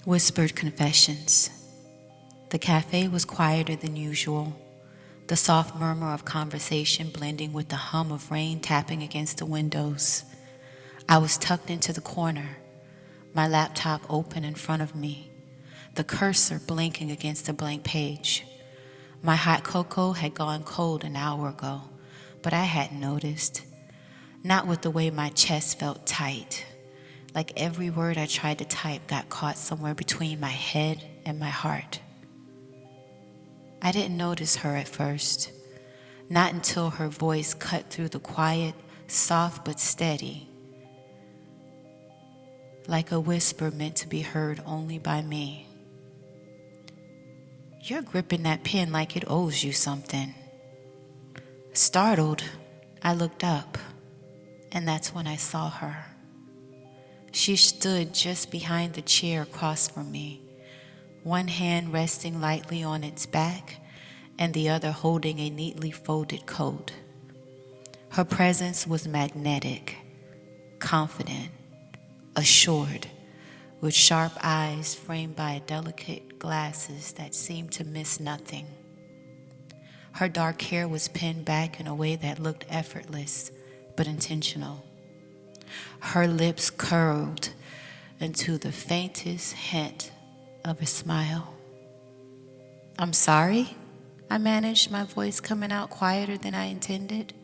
Whispered confessions. The cafe was quieter than usual, the soft murmur of conversation blending with the hum of rain tapping against the windows. I was tucked into the corner, my laptop open in front of me, the cursor blinking against a blank page. My hot cocoa had gone cold an hour ago, but I hadn't noticed. Not with the way my chest felt tight, like every word I tried to type got caught somewhere between my head and my heart. I didn't notice her at first, not until her voice cut through the quiet, soft but steady, like a whisper meant to be heard only by me. "You're gripping that pen like it owes you something." Startled, I looked up, and that's when I saw her. She stood just behind the chair across from me, one hand resting lightly on its back and the other holding a neatly folded coat. Her presence was magnetic, confident, assured, with sharp eyes framed by delicate glasses that seemed to miss nothing. Her dark hair was pinned back in a way that looked effortless but intentional. Her lips curled into the faintest hint of a smile. "I'm sorry," I managed, my voice coming out quieter than I intended.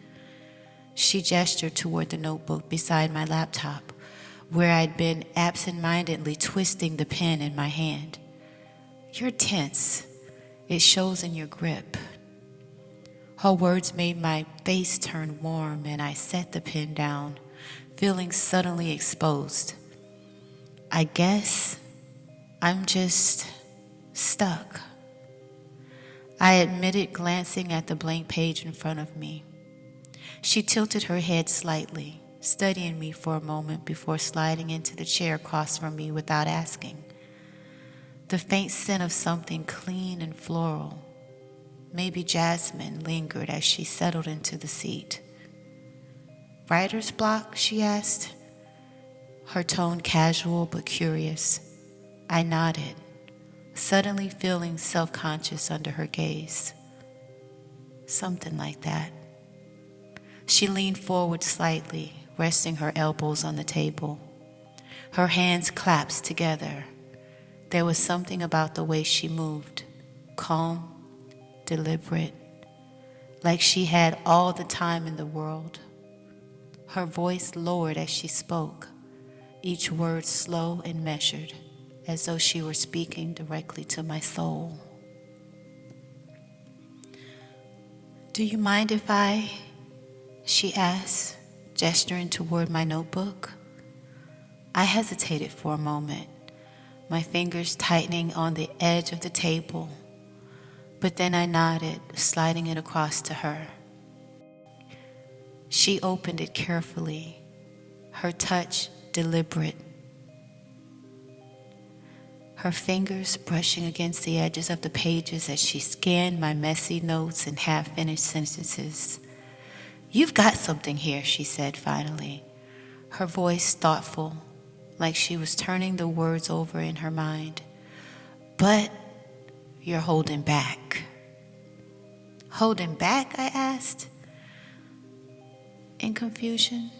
She gestured toward the notebook beside my laptop, where I'd been absent-mindedly twisting the pen in my hand. "You're tense. It shows in your grip." Her words made my face turn warm, and I set the pen down, feeling suddenly exposed. "I guess I'm just stuck," I admitted, glancing at the blank page in front of me. She tilted her head slightly, studying me for a moment before sliding into the chair across from me without asking. The faint scent of something clean and floral, maybe jasmine, lingered as she settled into the seat. "Writer's block?" she asked, her tone casual but curious. I nodded, suddenly feeling self-conscious under her gaze. "Something like that." She leaned forward slightly, resting her elbows on the table. Her hands clasped together. There was something about the way she moved, calm, deliberate, like she had all the time in the world. Her voice lowered as she spoke, each word slow and measured, as though she were speaking directly to my soul. "Do you mind if she asked, gesturing toward my notebook. I hesitated for a moment, my fingers tightening on the edge of the table, but then I nodded, sliding it across to her. She opened it carefully, her touch deliberate, her fingers brushing against the edges of the pages as she scanned my messy notes and half-finished sentences. "You've got something here," she said finally, her voice thoughtful, like she was turning the words over in her mind. "But you're holding back." "Holding back?" I asked, in confusion.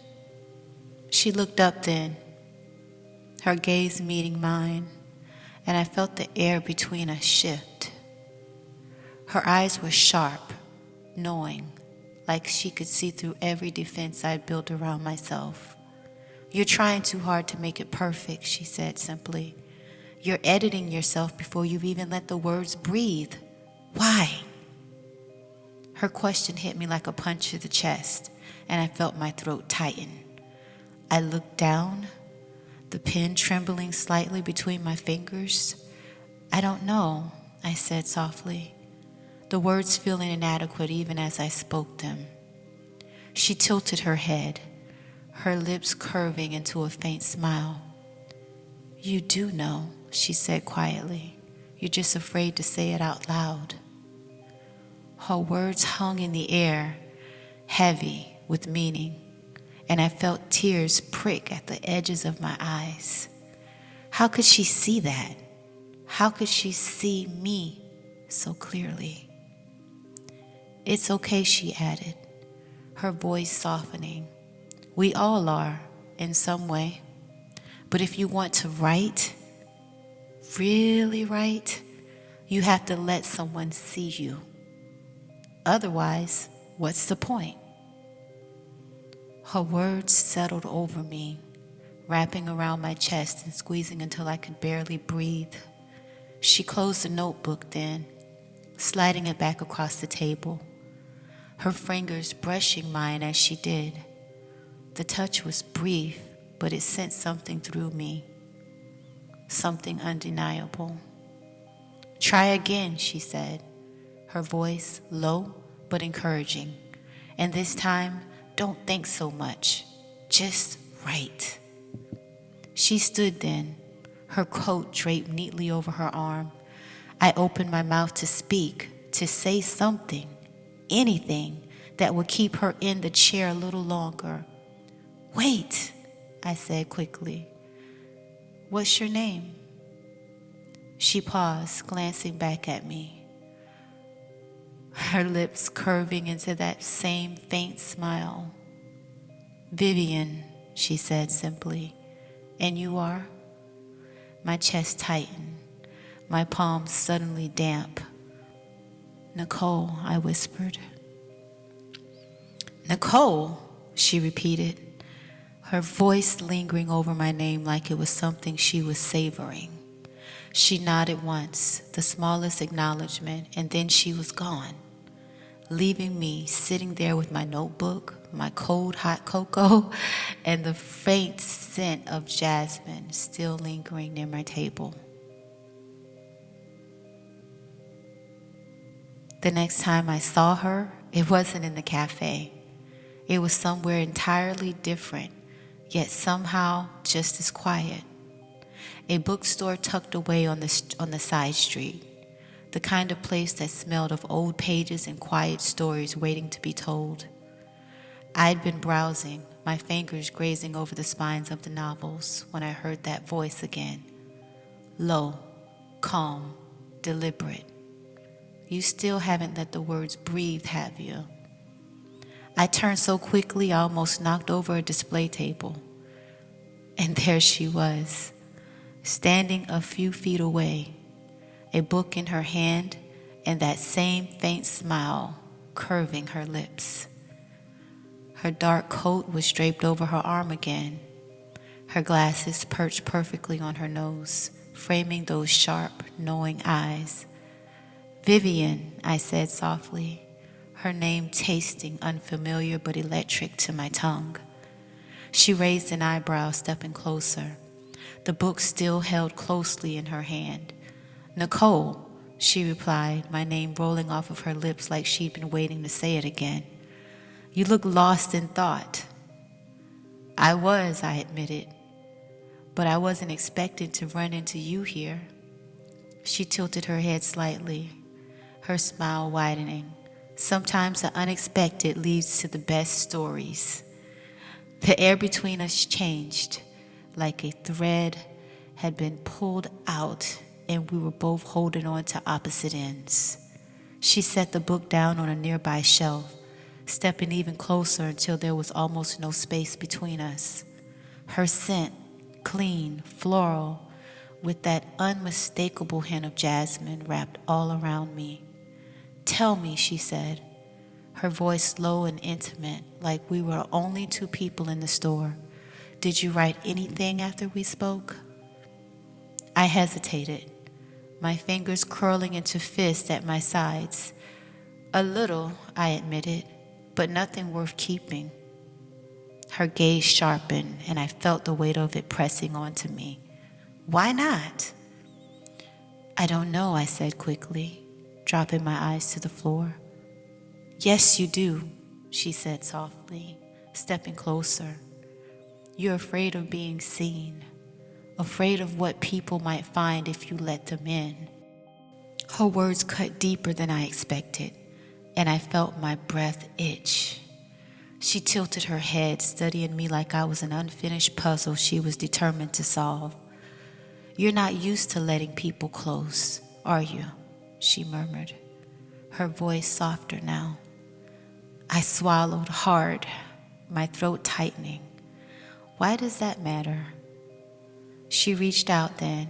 She looked up then, her gaze meeting mine, and I felt the air between us shift. Her eyes were sharp, knowing, like she could see through every defense I'd built around myself. "You're trying too hard to make it perfect," she said simply. "You're editing yourself before you've even let the words breathe. Why?" Her question hit me like a punch to the chest, and I felt my throat tighten. I looked down, the pen trembling slightly between my fingers. "I don't know," I said softly, the words feeling inadequate even as I spoke them. She tilted her head, her lips curving into a faint smile. "You do know," she said quietly. "You're just afraid to say it out loud." Her words hung in the air, heavy with meaning, and I felt tears prick at the edges of my eyes. How could she see that? How could she see me so clearly? It's okay, she added, her voice softening. We all are, in some way. But if you want to write, really write, you have to let someone see you. Otherwise, what's the point? Her words settled over me, wrapping around my chest and squeezing until I could barely breathe. She closed the notebook then, sliding it back across the table, her fingers brushing mine as she did. The touch was brief, but it sent something through me, something undeniable. Try again, she said, her voice low but encouraging. And this time, don't think so much, just write. She stood then, her coat draped neatly over her arm. I opened my mouth to speak, to say something, anything that would keep her in the chair a little longer. Wait, I said quickly. What's your name? She paused, glancing back at me, her lips curving into that same faint smile. Vivian, she said simply. And you are? My chest tightened, my palms suddenly damp. Nicole, I whispered. Nicole, she repeated, her voice lingering over my name like it was something she was savoring. She nodded once, the smallest acknowledgement, and then she was gone, leaving me sitting there with my notebook, my cold hot cocoa, and the faint scent of jasmine still lingering near my table. The next time I saw her, it wasn't in the cafe. It was somewhere entirely different, yet somehow just as quiet. A bookstore tucked away on the side street, the kind of place that smelled of old pages and quiet stories waiting to be told. I'd been browsing, my fingers grazing over the spines of the novels, when I heard that voice again. Low, calm, deliberate. You still haven't let the words breathe, have you? I turned so quickly I almost knocked over a display table. And there she was, standing a few feet away, a book in her hand and that same faint smile curving her lips. Her dark coat was draped over her arm again, her glasses perched perfectly on her nose, framing those sharp, knowing eyes. Vivian, I said softly, her name tasting unfamiliar but electric to my tongue. She raised an eyebrow, stepping closer, the book still held closely in her hand. Nicole, she replied, my name rolling off of her lips like she'd been waiting to say it again. You look lost in thought. I was, I admitted, but I wasn't expected to run into you here. She tilted her head slightly, her smile widening. Sometimes the unexpected leads to the best stories. The air between us changed, like a thread had been pulled out and we were both holding on to opposite ends. She set the book down on a nearby shelf, stepping even closer until there was almost no space between us. Her scent, clean, floral, with that unmistakable hint of jasmine wrapped all around me. Tell me, she said, her voice low and intimate, like we were only two people in the store. Did you write anything after we spoke? I hesitated, my fingers curling into fists at my sides. A little, I admitted, but nothing worth keeping. Her gaze sharpened, and I felt the weight of it pressing onto me. Why not? I don't know, I said quickly, dropping my eyes to the floor. Yes, you do, she said softly, stepping closer. You're afraid of being seen, afraid of what people might find if you let them in. Her words cut deeper than I expected, and I felt my breath itch. She tilted her head, studying me like I was an unfinished puzzle she was determined to solve. You're not used to letting people close, are you? She murmured, her voice softer now. I swallowed hard, my throat tightening. Why does that matter? She reached out then,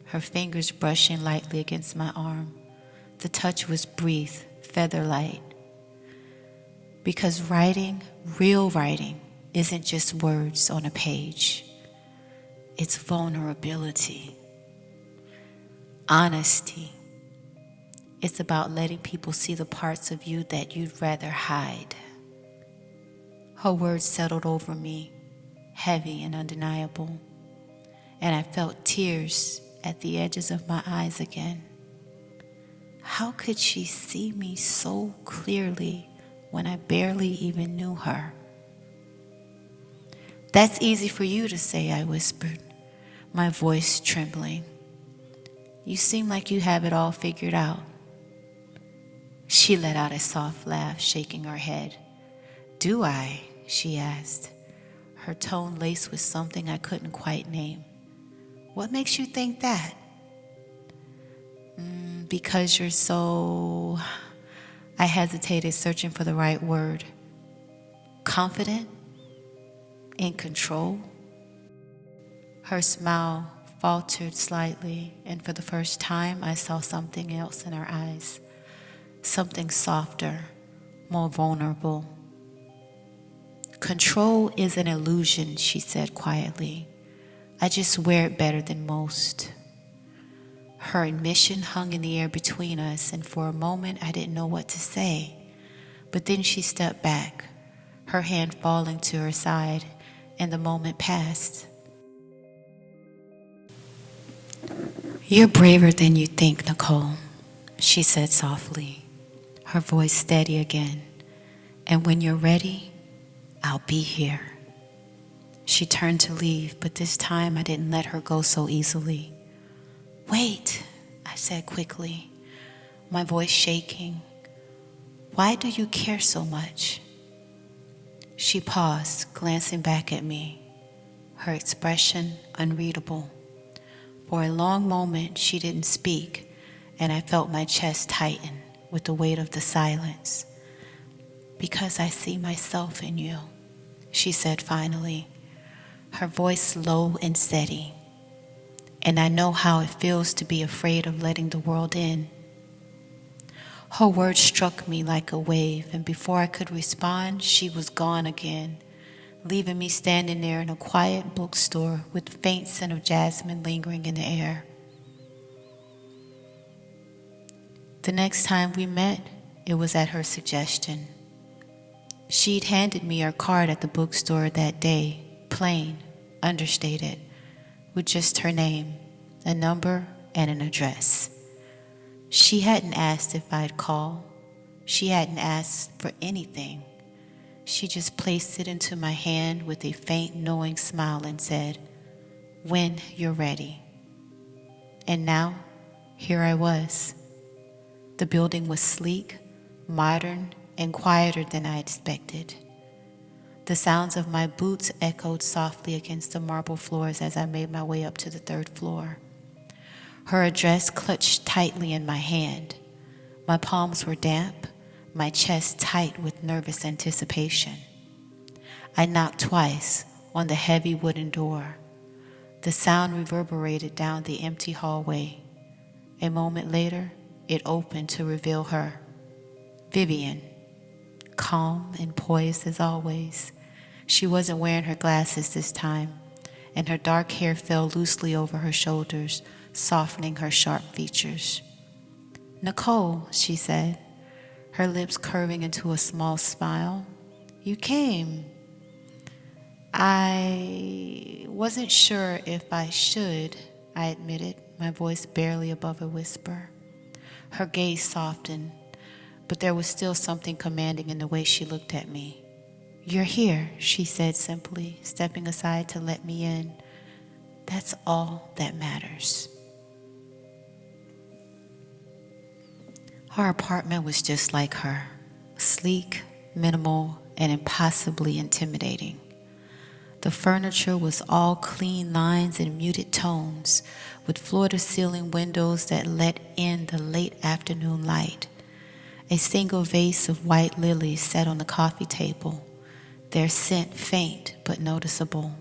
her fingers brushing lightly against my arm. The touch was brief, feather-light. Because writing, real writing, isn't just words on a page. It's vulnerability, honesty. It's about letting people see the parts of you that you'd rather hide. Her words settled over me, heavy and undeniable, and I felt tears at the edges of my eyes again. How could she see me so clearly when I barely even knew her? That's easy for you to say, I whispered, my voice trembling. You seem like you have it all figured out. She let out a soft laugh, shaking her head. Do I? She asked, her tone laced with something I couldn't quite name. What makes you think that? Because you're so... I hesitated, searching for the right word. Confident? In control? Her smile faltered slightly, and for the first time I saw something else in her eyes. Something softer, more vulnerable. Control is an illusion, she said quietly. I just wear it better than most. Her admission hung in the air between us, and for a moment I didn't know what to say. But then she stepped back, her hand falling to her side, and the moment passed. You're braver than you think, Nicole, she said softly, her voice steady again. And when you're ready, I'll be here. She turned to leave, but this time I didn't let her go so easily. Wait, I said quickly, my voice shaking. Why do you care so much? She paused, glancing back at me, her expression unreadable. For a long moment, she didn't speak, and I felt my chest tighten with the weight of the silence. Because I see myself in you, she said finally, her voice low and steady. And I know how it feels to be afraid of letting the world in. Her words struck me like a wave, and before I could respond, she was gone again, leaving me standing there in a quiet bookstore with the faint scent of jasmine lingering in the air. The next time we met, it was at her suggestion. She'd handed me her card at the bookstore that day, plain, understated, with just her name, a number, and an address. She hadn't asked if I'd call. She hadn't asked for anything. She just placed it into my hand with a faint, knowing smile and said, when you're ready. And now, here I was. The building was sleek, modern, and quieter than I expected. The sounds of my boots echoed softly against the marble floors as I made my way up to the 3rd floor. Her address clutched tightly in my hand. My palms were damp, my chest tight with nervous anticipation. I knocked twice on the heavy wooden door. The sound reverberated down the empty hallway. A moment later, it opened to reveal her, Vivian, calm and poised as always. She wasn't wearing her glasses this time, and her dark hair fell loosely over her shoulders, softening her sharp features. Nicole, she said, her lips curving into a small smile. You came. I wasn't sure if I should, I admitted, my voice barely above a whisper. Her gaze softened, but there was still something commanding in the way she looked at me. You're here, she said simply, stepping aside to let me in. That's all that matters. Her apartment was just like her, sleek, minimal, and impossibly intimidating. The furniture was all clean lines and muted tones, with floor-to-ceiling windows that let in the late afternoon light. A single vase of white lilies sat on the coffee table, their scent faint but noticeable.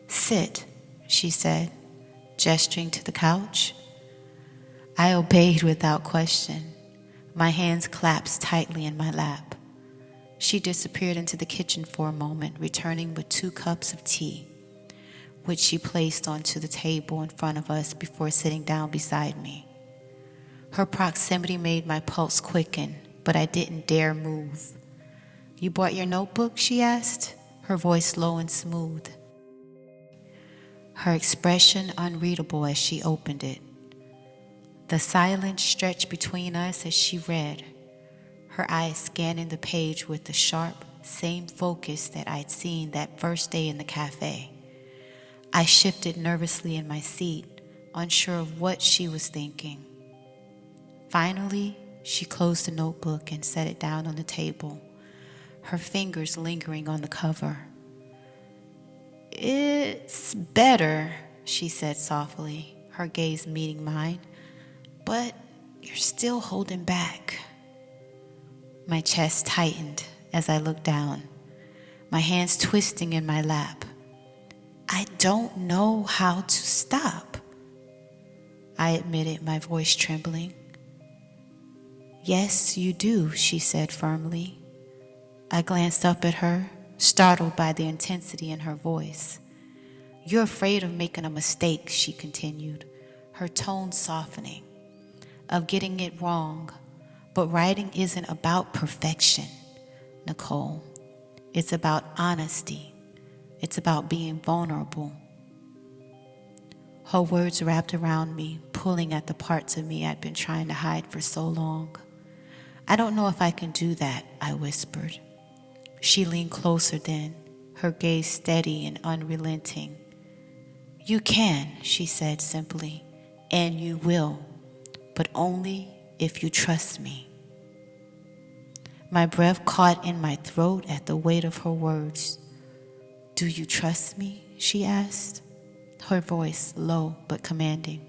"Sit," she said, gesturing to the couch. I obeyed without question. My hands clasped tightly in my lap. She disappeared into the kitchen for a moment, returning with 2 cups of tea, which she placed onto the table in front of us before sitting down beside me. Her proximity made my pulse quicken, but I didn't dare move. "You brought your notebook?" she asked, her voice low and smooth, her expression unreadable as she opened it. The silence stretched between us as she read, her eyes scanning the page with the sharp, same focus that I'd seen that first day in the cafe. I shifted nervously in my seat, unsure of what she was thinking. Finally, she closed the notebook and set it down on the table, her fingers lingering on the cover. "It's better," she said softly, her gaze meeting mine, "but you're still holding back." My chest tightened as I looked down, my hands twisting in my lap. "I don't know how to stop," I admitted, my voice trembling. "Yes, you do," she said firmly. I glanced up at her, startled by the intensity in her voice. "You're afraid of making a mistake," she continued, her tone softening, "of getting it wrong. But writing isn't about perfection, Nicole. It's about honesty. It's about being vulnerable." Her words wrapped around me, pulling at the parts of me I'd been trying to hide for so long. "I don't know if I can do that," I whispered. She leaned closer then, her gaze steady and unrelenting. "You can," she said simply, "and you will, but only if you trust me." My breath caught in my throat at the weight of her words. "Do you trust me?" she asked, her voice low but commanding.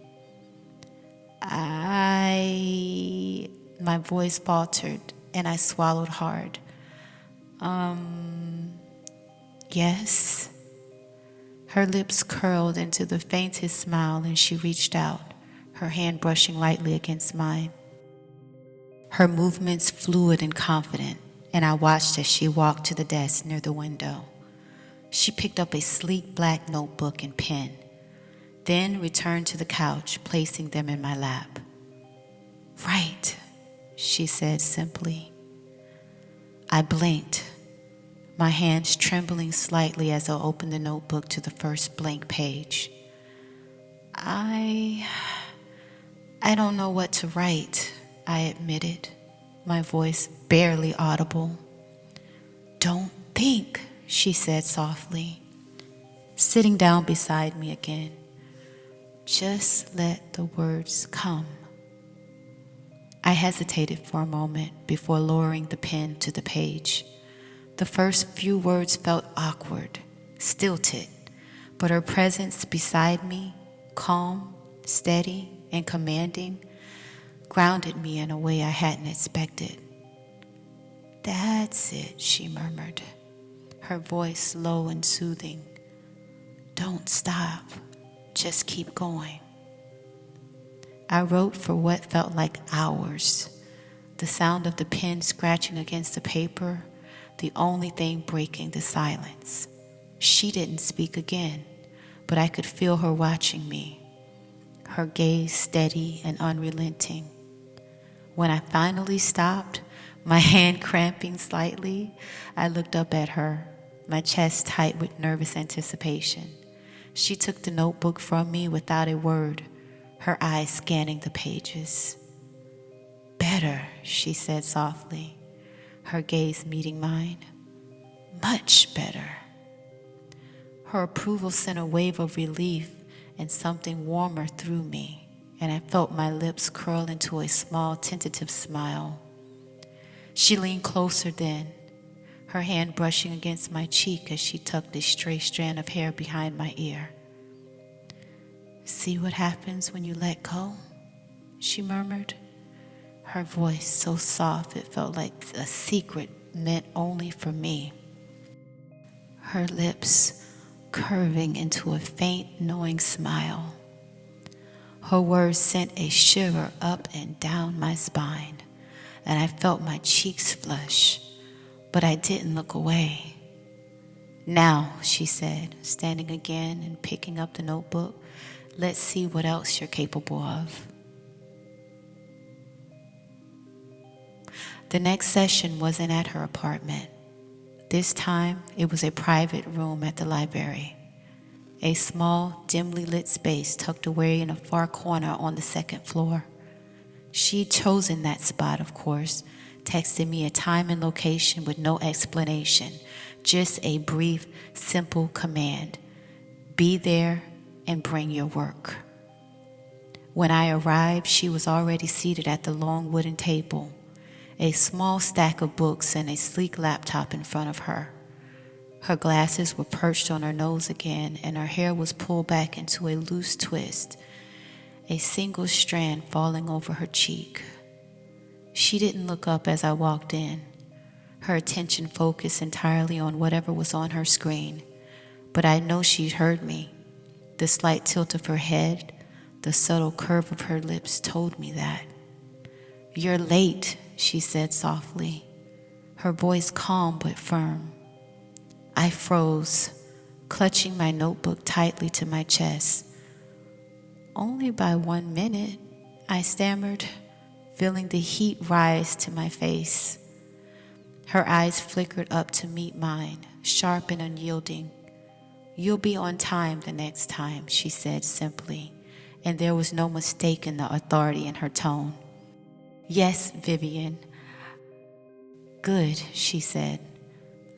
My voice faltered and I swallowed hard. Yes." Her lips curled into the faintest smile and she reached out, her hand brushing lightly against mine. Her movements fluid and confident, and I watched as she walked to the desk near the window. She picked up a sleek black notebook and pen, then returned to the couch, placing them in my lap. "Right," she said simply. I blinked, my hands trembling slightly as I opened the notebook to the first blank page. I don't know what to write," I admitted, my voice barely audible. "Don't think," she said softly, sitting down beside me again. "Just let the words come." I hesitated for a moment before lowering the pen to the page. The first few words felt awkward, stilted, but her presence beside me, calm, steady, and commanding, grounded me in a way I hadn't expected. "That's it," she murmured, her voice low and soothing. "Don't stop, just keep going." I wrote for what felt like hours, the sound of the pen scratching against the paper, the only thing breaking the silence. She didn't speak again, but I could feel her watching me, her gaze steady and unrelenting. When I finally stopped, my hand cramping slightly, I looked up at her, my chest tight with nervous anticipation. She took the notebook from me without a word, her eyes scanning the pages. "Better," she said softly, her gaze meeting mine. "Much better." Her approval sent a wave of relief and something warmer through me, and I felt my lips curl into a small, tentative smile. She leaned closer then, her hand brushing against my cheek as she tucked a stray strand of hair behind my ear. "See what happens when you let go?" she murmured, her voice so soft it felt like a secret meant only for me. Her lips curving into a faint, knowing smile. Her words sent a shiver up and down my spine, and I felt my cheeks flush, but I didn't look away. "Now," she said, standing again and picking up the notebook, "let's see what else you're capable of." The next session wasn't at her apartment. This time, it was a private room at the library. A small, dimly lit space tucked away in a far corner on the second floor. She'd chosen that spot, of course, texted me a time and location with no explanation, just a brief, simple command: "Be there and bring your work." When I arrived, she was already seated at the long wooden table, a small stack of books and a sleek laptop in front of her. Her glasses were perched on her nose again, and her hair was pulled back into a loose twist, a single strand falling over her cheek. She didn't look up as I walked in, her attention focused entirely on whatever was on her screen. But I know she'd heard me. The slight tilt of her head, the subtle curve of her lips told me that. "You're late," she said softly, her voice calm but firm. I froze, clutching my notebook tightly to my chest. "Only by 1 minute," I stammered, feeling the heat rise to my face. Her eyes flickered up to meet mine, sharp and unyielding. "You'll be on time the next time," she said simply, and there was no mistaking the authority in her tone. "Yes, Vivian." "Good," she said,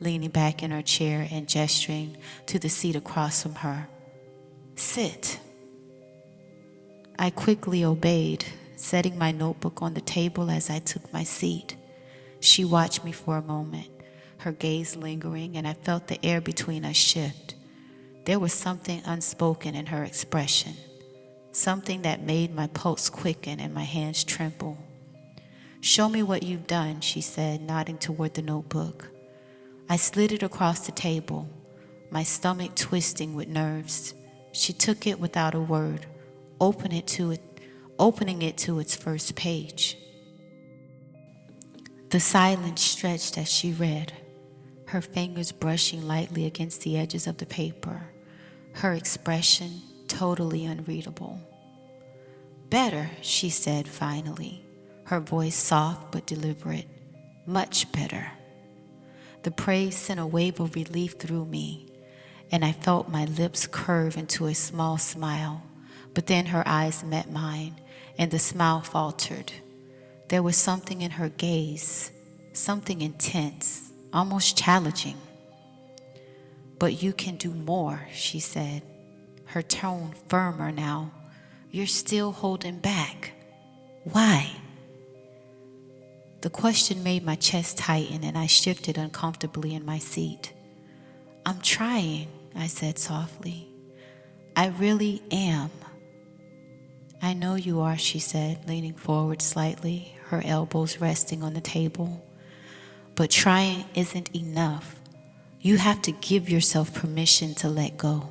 leaning back in her chair and gesturing to the seat across from her. "Sit." I quickly obeyed, setting my notebook on the table as I took my seat. She watched me for a moment, her gaze lingering, and I felt the air between us shift. There was something unspoken in her expression, something that made my pulse quicken and my hands tremble. "Show me what you've done," she said, nodding toward the notebook. I slid it across the table, my stomach twisting with nerves. She took it without a word, opening it to its first page. The silence stretched as she read, her fingers brushing lightly against the edges of the paper, her expression totally unreadable. "Better," she said finally, her voice soft but deliberate. "Much better." The praise sent a wave of relief through me, and I felt my lips curve into a small smile. But then her eyes met mine, and the smile faltered. There was something in her gaze, something intense, almost challenging. "But you can do more," she said, her tone firmer now. "You're still holding back. Why?" The question made my chest tighten, and I shifted uncomfortably in my seat. "I'm trying," I said softly. "I really am." "I know you are," she said, leaning forward slightly, her elbows resting on the table. "But trying isn't enough. You have to give yourself permission to let go,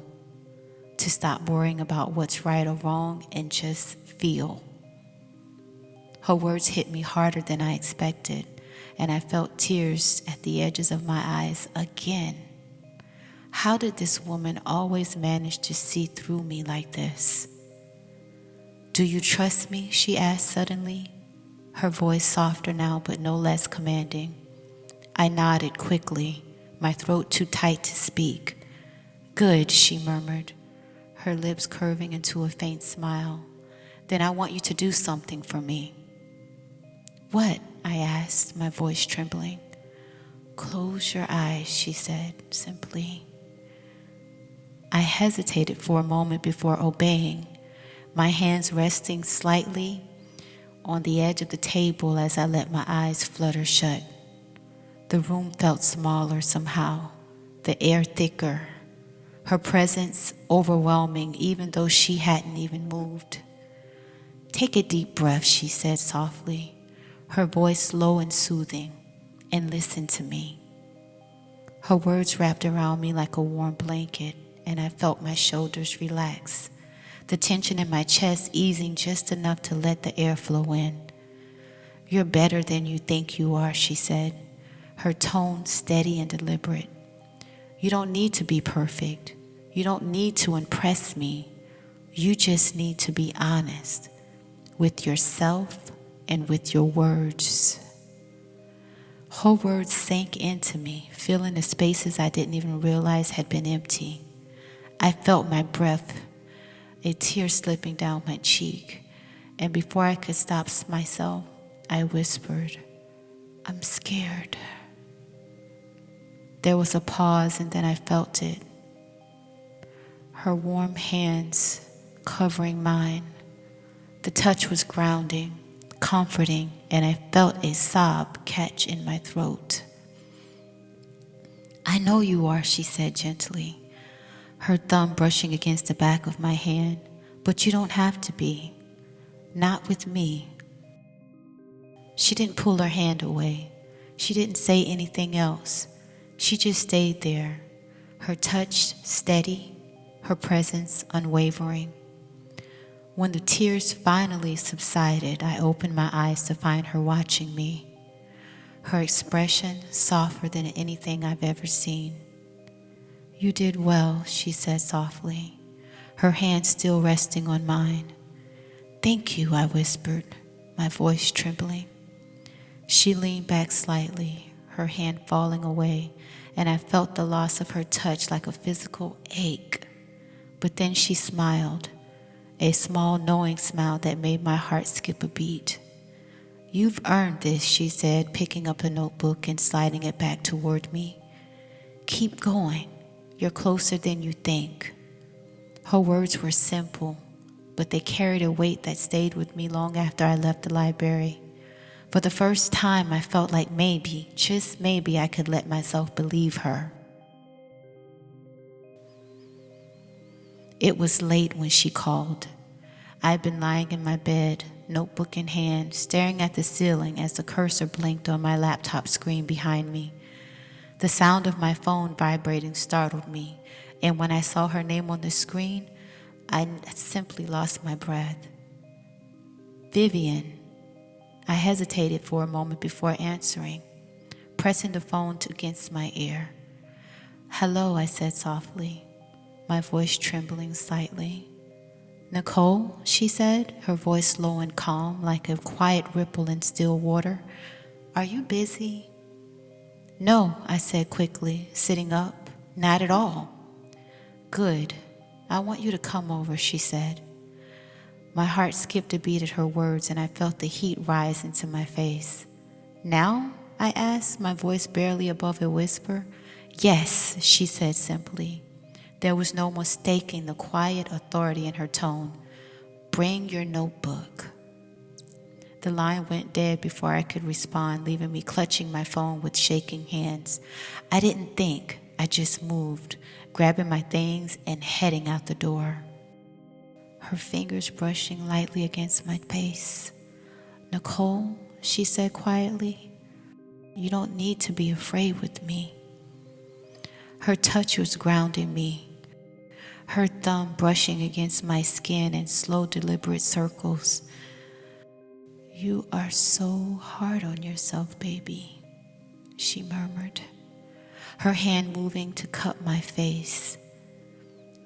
to stop worrying about what's right or wrong and just feel." Her words hit me harder than I expected, and I felt tears at the edges of my eyes again. How did this woman always manage to see through me like this? "Do you trust me?" she asked suddenly, her voice softer now but no less commanding. I nodded quickly, my throat too tight to speak. "Good," she murmured, her lips curving into a faint smile. "Then I want you to do something for me." "What?" I asked, my voice trembling. "Close your eyes," she said simply. I hesitated for a moment before obeying, my hands resting slightly on the edge of the table as I let my eyes flutter shut. The room felt smaller somehow, the air thicker, her presence overwhelming even though she hadn't even moved. "Take a deep breath," she said softly, her voice low and soothing, "and listen to me." Her words wrapped around me like a warm blanket, and I felt my shoulders relax, the tension in my chest easing just enough to let the air flow in. "You're better than you think you are," she said, her tone steady and deliberate. "You don't need to be perfect. You don't need to impress me. You just need to be honest with yourself and with your words." Her words sank into me, filling the spaces I didn't even realize had been empty. I felt my breath, a tear slipping down my cheek, and before I could stop myself, I whispered, "I'm scared." There was a pause, and then I felt it. Her warm hands covering mine. The touch was grounding, comforting, and I felt a sob catch in my throat. "I know you are," she said gently, her thumb brushing against the back of my hand, "but you don't have to be. Not with me." She didn't pull her hand away. She didn't say anything else. She just stayed there, her touch steady, her presence unwavering. When the tears finally subsided, I opened my eyes to find her watching me, her expression softer than anything I've ever seen. "You did well," she said softly, her hand still resting on mine. "Thank you," I whispered, my voice trembling. She leaned back slightly, her hand falling away, and I felt the loss of her touch like a physical ache. But then she smiled, a small knowing smile that made my heart skip a beat. "You've earned this," she said, picking up a notebook and sliding it back toward me. "Keep going. You're closer than you think." Her words were simple, but they carried a weight that stayed with me long after I left the library. For the first time, I felt like maybe, just maybe, I could let myself believe her. It was late when she called. I'd been lying in my bed, notebook in hand, staring at the ceiling as the cursor blinked on my laptop screen behind me. The sound of my phone vibrating startled me, and when I saw her name on the screen, I simply lost my breath. "Vivian." I hesitated for a moment before answering, pressing the phone against my ear. "Hello," I said softly, my voice trembling slightly. "Nicole," she said, her voice low and calm like a quiet ripple in still water. "Are you busy?" "No," I said quickly, sitting up. "Not at all." "Good. I want you to come over," she said. My heart skipped a beat at her words, and I felt the heat rise into my face. "Now?" I asked, my voice barely above a whisper. "Yes," she said simply. There was no mistaking the quiet authority in her tone. "Bring your notebook." The line went dead before I could respond, leaving me clutching my phone with shaking hands. I didn't think, I just moved, grabbing my things and heading out the door. Her fingers brushing lightly against my face. "Nicole," she said quietly, "you don't need to be afraid with me." Her touch was grounding me, her thumb brushing against my skin in slow, deliberate circles. "You are so hard on yourself, baby," she murmured, her hand moving to cup my face.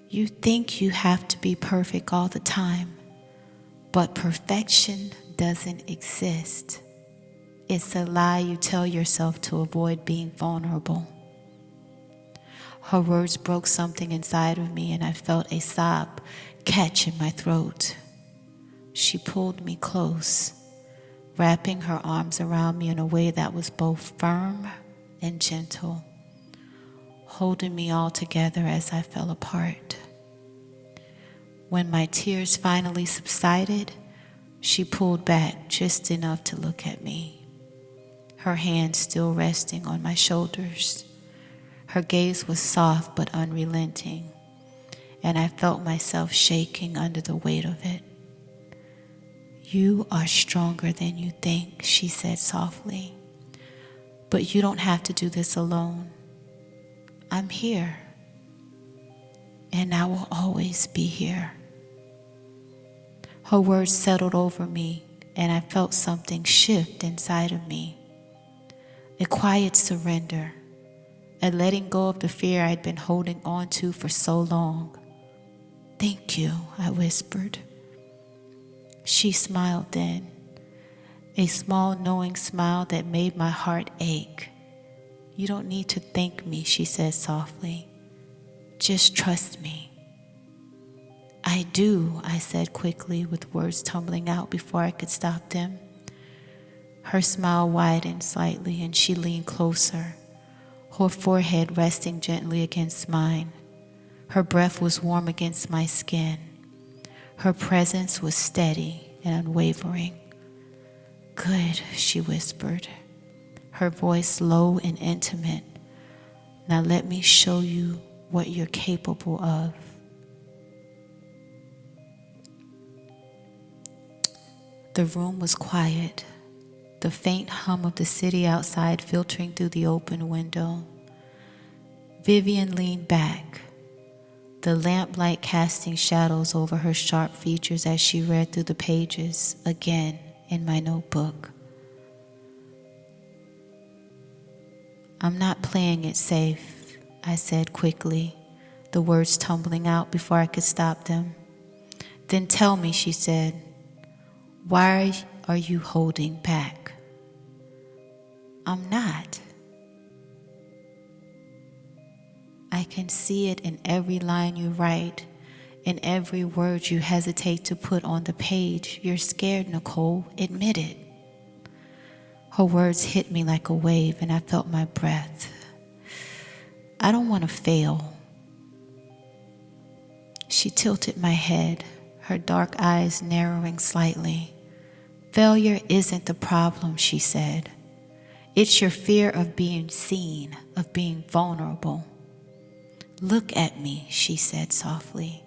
"You think you have to be perfect all the time, but perfection doesn't exist. It's a lie you tell yourself to avoid being vulnerable." Her words broke something inside of me, and I felt a sob catch in my throat. She pulled me close, wrapping her arms around me in a way that was both firm and gentle, holding me all together as I fell apart. When my tears finally subsided, she pulled back just enough to look at me. her hand still resting on my shoulders. Her gaze was soft but unrelenting, and I felt myself shaking under the weight of it. "You are stronger than you think," she said softly. "But you don't have to do this alone. I'm here, and I will always be here." Her words settled over me, and I felt something shift inside of me. A quiet surrender, a letting go of the fear I'd been holding on to for so long. "Thank you," I whispered. She smiled then, a small knowing smile that made my heart ache. "You don't need to thank me," she said softly. "Just trust me." "I do," I said quickly, with words tumbling out before I could stop them. Her smile widened slightly and she leaned closer, her forehead resting gently against mine. Her breath was warm against my skin. Her presence was steady and unwavering. "Good," she whispered, her voice low and intimate. "Now let me show you what you're capable of." The room was quiet, the faint hum of the city outside filtering through the open window. Vivian leaned back, the lamplight casting shadows over her sharp features as she read through the pages again in my notebook. "I'm not playing it safe," I said quickly, the words tumbling out before I could stop them. "Then tell me," she said, "why are you holding back?" "I'm not. I can see it in every line you write, in every word you hesitate to put on the page. You're scared, Nicole. Admit it." Her words hit me like a wave, and I felt my breath. "I don't want to fail." She tilted my head, her dark eyes narrowing slightly. "Failure isn't the problem," she said. "It's your fear of being seen, of being vulnerable." "Look at me," she said softly,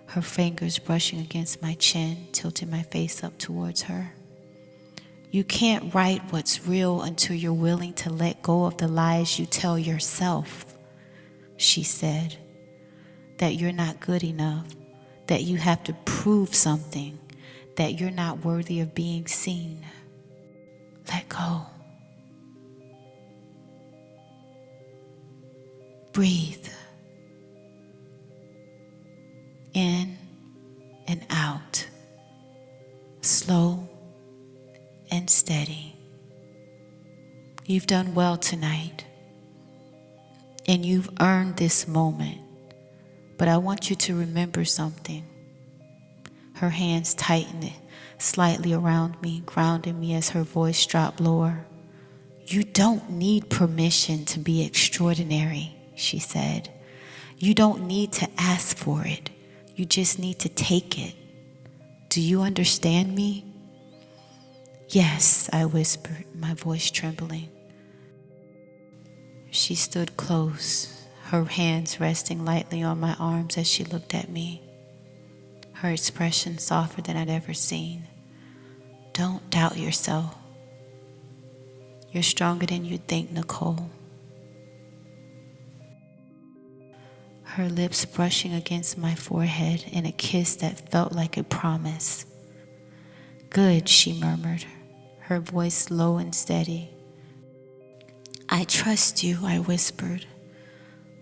her fingers brushing against my chin, tilting my face up towards her. "You can't write what's real until you're willing to let go of the lies you tell yourself," she said. "That you're not good enough, that you have to prove something, that you're not worthy of being seen. Let go. Breathe. In and out, slow and steady. You've done well tonight, and you've earned this moment, but I want you to remember something." Her hands tightened slightly around me, grounding me as her voice dropped lower. "You don't need permission to be extraordinary," she said. "You don't need to ask for it. You just need to take it. Do you understand me?" "Yes," I whispered, my voice trembling. She stood close, her hands resting lightly on my arms as she looked at me, her expression softer than I'd ever seen. "Don't doubt yourself. You're stronger than you think, Nicole." Her lips brushing against my forehead in a kiss that felt like a promise. "Good," she murmured, her voice low and steady. "I trust you," I whispered,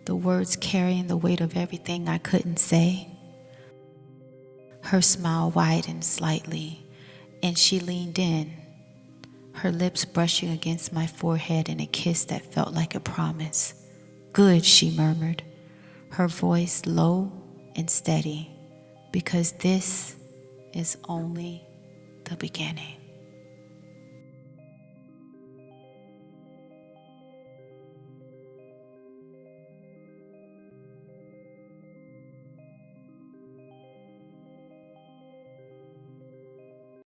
the words carrying the weight of everything I couldn't say. Her smile widened slightly, and she leaned in, her lips brushing against my forehead in a kiss that felt like a promise. "Good," she murmured, her voice low and steady, "because this is only the beginning."